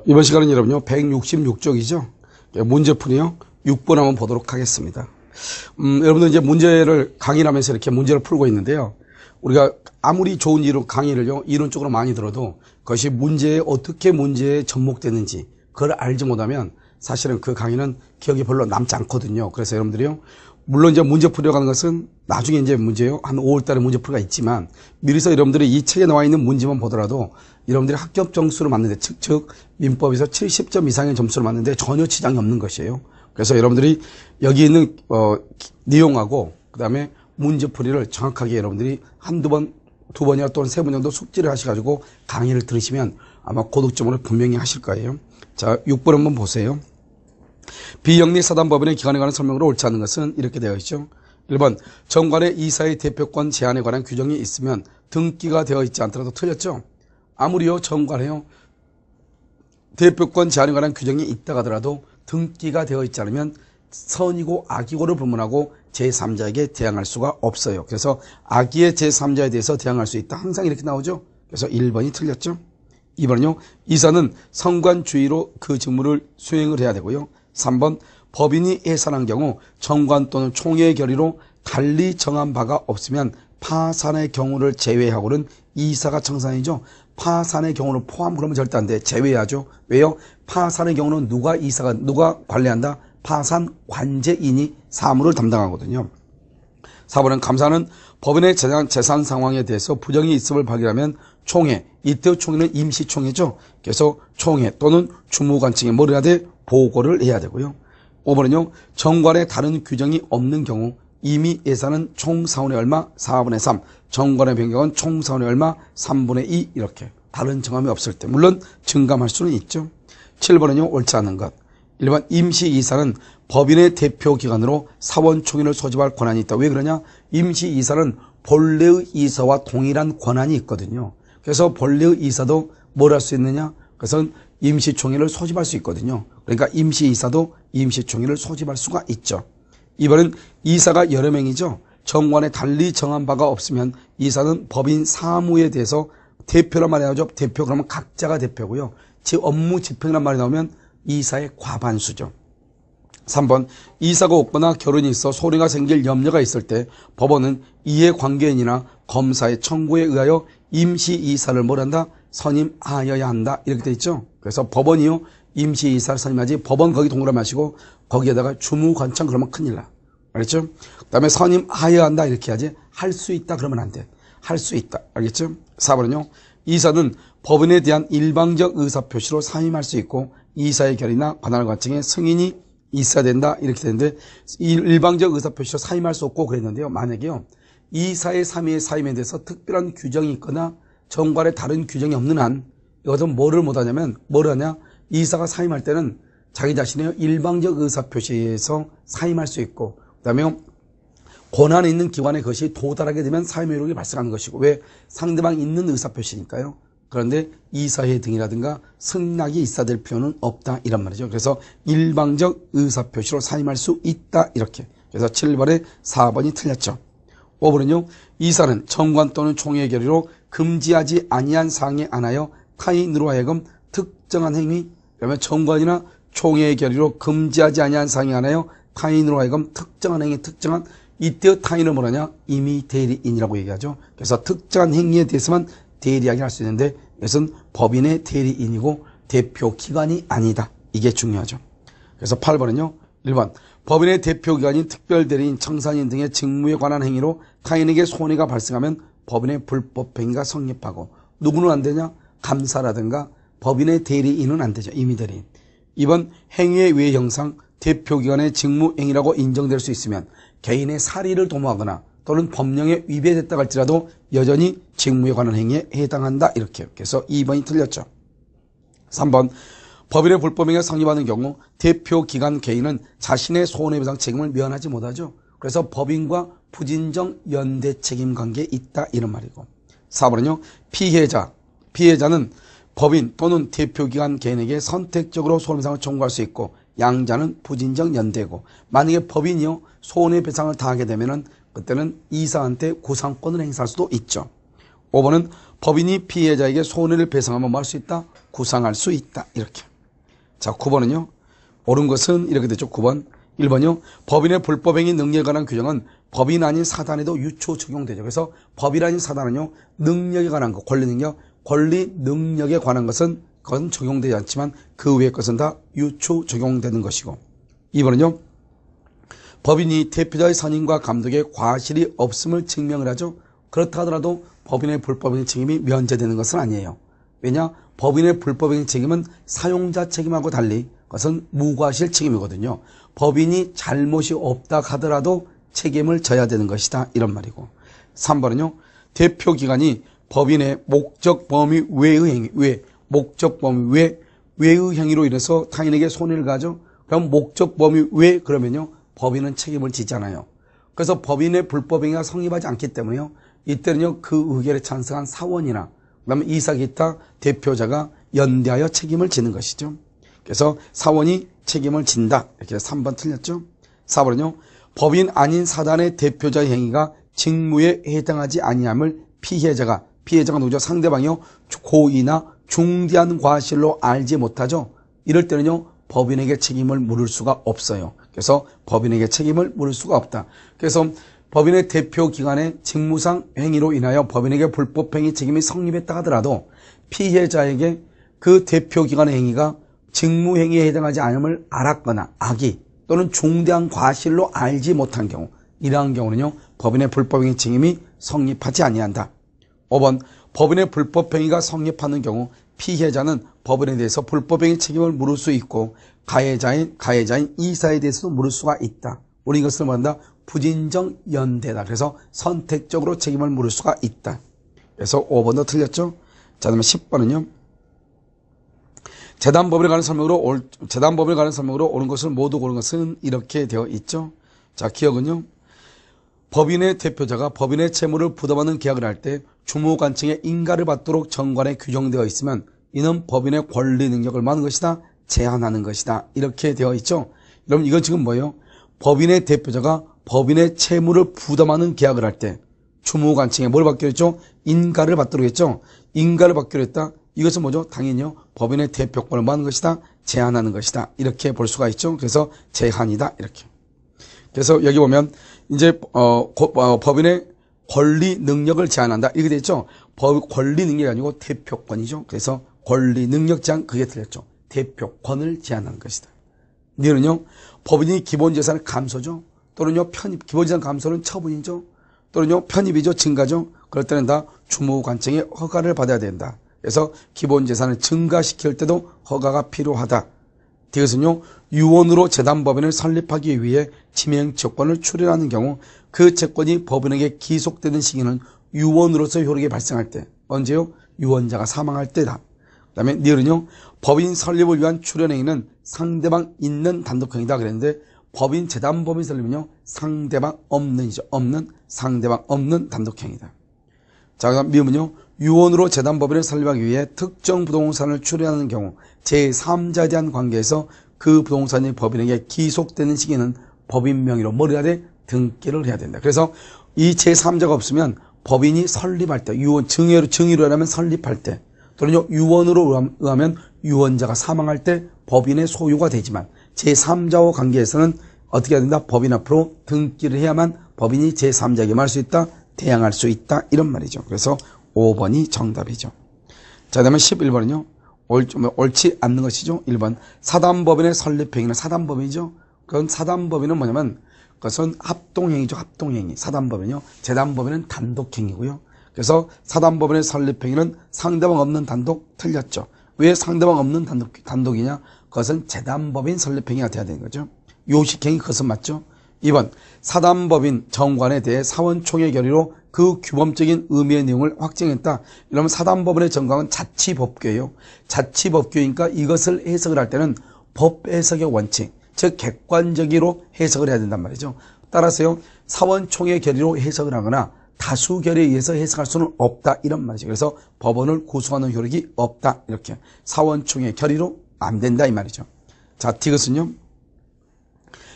이번 시간은 여러분요, 166쪽이죠. 문제풀이요. 6번 한번 보도록 하겠습니다. 여러분들 이제 문제를 강의를 하면서 이렇게 문제를 풀고 있는데요. 우리가 아무리 좋은 강의를요, 이론적으로 많이 들어도 그것이 문제에 어떻게 문제에 접목되는지 그걸 알지 못하면 사실은 그 강의는 기억이 별로 남지 않거든요. 그래서 여러분들이요, 물론 이제 문제풀이라고 하는 것은 나중에 이제 문제요, 한 5월 달에 문제풀이가 있지만 미리서 여러분들이 이 책에 나와 있는 문제만 보더라도 여러분들이 합격 점수를 맞는데, 즉 민법에서 70점 이상의 점수를 맞는데 전혀 지장이 없는 것이에요. 그래서 여러분들이 여기 있는 내용하고 그 다음에 문제풀이를 정확하게 여러분들이 한두 번, 두 번이나 또는 세 번 정도 숙지를 하셔가지고 강의를 들으시면 아마 고득점을 분명히 하실 거예요. 자, 6번 한번 보세요. 비영리 사단법인의 기관에 관한 설명으로 옳지 않은 것은 이렇게 되어 있죠. 1번 정관의 이사의 대표권 제한에 관한 규정이 있으면 등기가 되어 있지 않더라도 틀렸죠. 아무리요 정관에요 대표권 제한에 관한 규정이 있다가 하더라도 등기가 되어 있지 않으면 선이고 악이고를 불문하고 제3자에게 대항할 수가 없어요. 그래서 악의의 제3자에 대해서 대항할 수 있다. 항상 이렇게 나오죠. 그래서 1번이 틀렸죠. 2번은요. 이사는 성관주의로 그 직무를 수행을 해야 되고요. 3번 법인이 해산한 경우 정관 또는 총회의 결의로 달리 정한 바가 없으면 파산의 경우를 제외하고는 이사가 청산이죠. 파산의 경우를 포함 그러면 절대 안 돼. 제외하죠. 왜요? 파산의 경우는 누가 관리한다? 파산 관제인이 사무를 담당하거든요. 4번은 감사는 법인의 재산 상황에 대해서 부정이 있음을 발견하면 총회, 이때 총회는 임시총회죠. 그래서 총회 또는 주무관청에 뭘 해야 돼? 보고를 해야 되고요. 5번은요. 정관에 다른 규정이 없는 경우 임의 예산은 총 4분의 얼마? 4분의 3. 정관의 변경은 총 4분의 얼마? 3분의 2 이렇게. 다른 정함이 없을 때. 물론 증감할 수는 있죠. 7번은요. 옳지 않은 것. 1번 임시이사는 법인의 대표기관으로 사원총회를 소집할 권한이 있다. 왜 그러냐? 임시이사는 본래의 이사와 동일한 권한이 있거든요. 그래서 본래의 이사도 뭘 할 수 있느냐? 그것은 임시총회를 소집할 수 있거든요. 그러니까 임시이사도 임시총회를 소집할 수가 있죠. 이번엔 이사가 여러 명이죠. 정관에 달리 정한 바가 없으면 이사는 법인 사무에 대해서 대표란 말이 나오죠. 대표 그러면 각자가 대표고요. 제 업무 집행이란 말이 나오면 이사의 과반수죠. 3번 이사가 없거나 결혼이 있어 소리가 생길 염려가 있을 때 법원은 이해관계인이나 검사의 청구에 의하여 임시이사를 뭘 한다? 선임하여야 한다. 이렇게 돼 있죠. 그래서 법원이요 임시이사를 선임하지 법원 거기 동그라미 하시고 거기에다가 주무관청 그러면 큰일 나. 알겠죠? 그 다음에 선임하여야 한다 이렇게 하지 할 수 있다 그러면 안 돼. 할 수 있다. 알겠죠? 4번은요. 이사는 법인에 대한 일방적 의사표시로 사임할 수 있고 이사의 결의나 관할관청의 승인이 있어야 된다 이렇게 되는데 일방적 의사표시로 사임할 수 없고 그랬는데요. 만약에요. 이사의 사임에 대해서 특별한 규정이 있거나 정관에 다른 규정이 없는 한 이것은 뭐를 못하냐면 뭐를 하냐. 이사가 사임할 때는 자기 자신의 일방적 의사표시에서 사임할 수 있고 그 다음에 권한이 있는 기관에 그것이 도달하게 되면 사임의 효력이 발생하는 것이고 왜? 상대방이 있는 의사표시니까요. 그런데 이사회 등이라든가 승낙이 있어야 될 필요는 없다 이런 말이죠. 그래서 일방적 의사표시로 사임할 수 있다 이렇게. 그래서 7번에 4번이 틀렸죠. 5번은요. 이사는 정관 또는 총회의 결의로 금지하지 아니한 사항에 안하여 타인으로 하여금 특정한 행위 그러면 정관이나 총회의 결의로 금지하지 아니한 사항에 안하여 타인으로 하여금 특정한 행위 특정한 이때 타인을 뭐라냐? 임의 대리인이라고 얘기하죠. 그래서 특정한 행위에 대해서만 대리하게 할 수 있는데 이것은 법인의 대리인이고 대표기관이 아니다. 이게 중요하죠. 그래서 8번은요. 1번 법인의 대표기관인 특별대리인, 청산인 등의 직무에 관한 행위로 타인에게 손해가 발생하면 법인의 불법행위가 성립하고 누구는 안 되냐? 감사라든가 법인의 대리인은 안 되죠. 임의대리인. 2번 행위의 외 형상 대표기관의 직무행위라고 인정될 수 있으면 개인의 사리를 도모하거나 또는 법령에 위배됐다고 할지라도 여전히 직무에 관한 행위에 해당한다. 이렇게. 그래서 2번이 틀렸죠. 3번 법인의 불법행위가 성립하는 경우 대표기관 개인은 자신의 손해배상 책임을 면하지 못하죠. 그래서 법인과 부진정 연대 책임 관계에 있다. 이런 말이고. 4번은요. 피해자는 법인 또는 대표기관 개인에게 선택적으로 손해배상을 청구할 수 있고 양자는 부진정 연대고 만약에 법인이요 손해배상을 당하게 되면은 그때는 이사한테 구상권을 행사할 수도 있죠. 5번은 법인이 피해자에게 손해를 배상하면 뭐 할 수 있다? 구상할 수 있다. 이렇게. 자, 9번은요. 옳은 것은 이렇게 되죠. 9번. 1번요. 법인의 불법행위 능력에 관한 규정은 법인 아닌 사단에도 유초 적용되죠. 그래서 법인 아닌 사단은요. 능력에 관한 것, 권리 능력에 관한 것은 그건 적용되지 않지만 그 외의 것은 다 유초 적용되는 것이고. 2번은요. 법인이 대표자의 선임과 감독에 과실이 없음을 증명을 하죠. 그렇다 하더라도 법인의 불법행위 책임이 면제되는 것은 아니에요. 왜냐? 법인의 불법행위 책임은 사용자 책임하고 달리 그것은 무과실 책임이거든요. 법인이 잘못이 없다 하더라도 책임을 져야 되는 것이다. 이런 말이고. 3번은요. 대표기관이 법인의 목적 범위 외의 행위, 목적 범위 외의 행위로 인해서 타인에게 손해를 가죠. 그럼 목적 범위 외 그러면요. 법인은 책임을 지잖아요. 그래서 법인의 불법행위가 성립하지 않기 때문에요. 이때는요. 그 의결에 찬성한 사원이나 그다음에 이사 기타 대표자가 연대하여 책임을 지는 것이죠. 그래서 사원이 책임을 진다. 이렇게 3번 틀렸죠. 4번은요. 법인 아닌 사단의 대표자의 행위가 직무에 해당하지 아니함을 피해자가 누구죠? 상대방이요. 고의나 중대한 과실로 알지 못하죠. 이럴 때는요. 법인에게 책임을 물을 수가 없어요. 그래서 법인에게 책임을 물을 수가 없다. 그래서 법인의 대표기관의 직무상 행위로 인하여 법인에게 불법행위 책임이 성립했다 하더라도 피해자에게 그 대표기관의 행위가 직무행위에 해당하지 않음을 알았거나 악의 또는 중대한 과실로 알지 못한 경우, 이러한 경우는요. 법인의 불법행위 책임이 성립하지 아니한다. 5번 법인의 불법행위가 성립하는 경우 피해자는 법인에 대해서 불법행위 책임을 물을 수 있고 가해자인 이사에 대해서도 물을 수가 있다. 우리 이것을 말한다. 부진정 연대다. 그래서 선택적으로 책임을 물을 수가 있다. 그래서 5번도 틀렸죠. 자, 그다음에 10번은요. 재단법인에 관한 설명으로 옳은 것을 모두 고른 것은 이렇게 되어 있죠. 자, 기억은요. 법인의 대표자가 법인의 채무를 부담하는 계약을 할 때 주무관청의 인가를 받도록 정관에 규정되어 있으면 이는 법인의 권리 능력을 많은 것이다. 제한하는 것이다. 이렇게 되어 있죠. 여러분 이건 지금 뭐예요? 법인의 대표자가 법인의 채무를 부담하는 계약을 할 때 주무관청에 뭘 받기로 했죠? 인가를 받도록 했죠. 인가를 받기로 했다. 이것은 뭐죠? 당연히요. 법인의 대표권을 많은 것이다. 제한하는 것이다. 이렇게 볼 수가 있죠. 그래서 제한이다. 이렇게. 그래서 여기 보면 이제 법인의 권리 능력을 제한한다. 이렇게 돼 있죠. 권리 능력이 아니고 대표권이죠. 그래서 권리 능력 제한 그게 틀렸죠. 대표권을 제한하는 것이다. 이는요. 법인이 기본재산을 감소죠. 또는요. 편입 기본재산 감소는 처분이죠. 또는요. 편입이죠. 증가죠. 그럴 때는 다 주무관청의 허가를 받아야 된다. 그래서 기본재산을 증가시킬 때도 허가가 필요하다. 이것은요. 유언으로 재단법인을 설립하기 위해 지명채권을 출연하는 경우 그 채권이 법인에게 기속되는 시기는 유언으로서 효력이 발생할 때. 언제요? 유언자가 사망할 때다. 그 다음에 니은요. 법인 설립을 위한 출연행위는 상대방 있는 단독행위다 그랬는데 법인 재단법인 설립은요. 상대방 없는이죠. 상대방 없는 단독행위다. 자, 그다음 미음은요. 유언으로 재단법인을 설립하기 위해 특정 부동산을 출연하는 경우 제3자에 대한 관계에서 그 부동산이 법인에게 기속되는 시기는 법인 명의로 뭘 해야 돼? 등기를 해야 된다. 그래서 이 제3자가 없으면 법인이 설립할 때, 유언, 증의로 하면 설립할 때, 또는 유언으로 의하면 유언자가 사망할 때 법인의 소유가 되지만 제3자와 관계에서는 어떻게 해야 된다? 법인 앞으로 등기를 해야만 법인이 제3자에게 말 수 있다? 대항할 수 있다? 이런 말이죠. 그래서 5번이 정답이죠. 자, 그다음에 11번은요. 옳지 않는 것이죠. 1번. 사단법인의 설립행위는 사단법인이죠. 그건 사단법인은 뭐냐면 그것은 합동행위죠. 합동행위. 사단법인이요. 재단법인은 단독행위고요. 그래서 사단법인의 설립행위는 상대방 없는 단독 틀렸죠. 왜 상대방 없는 단독이냐? 그것은 재단법인 설립행위가 돼야 되는 거죠. 요식행위 그것은 맞죠. 2번. 사단법인 정관에 대해 사원총회 결의로 그 규범적인 의미의 내용을 확정했다. 이러면 사단법인의 정관은 자치법규예요. 자치법규니까 이것을 해석을 할 때는 법 해석의 원칙, 즉 객관적으로 해석을 해야 된단 말이죠. 따라서요. 사원총회 결의로 해석을 하거나 다수 결의에 의해서 해석할 수는 없다. 이런 말이죠. 그래서 법원을 구성하는 효력이 없다. 이렇게 사원총회 결의로 안 된다. 이 말이죠. 자, 이것은요.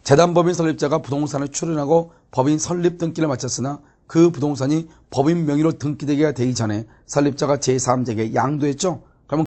재단법인 설립자가 부동산을 출연하고 법인 설립 등기를 마쳤으나 그 부동산이 법인 명의로 등기되게 되기 전에 설립자가 제3자에게 양도했죠.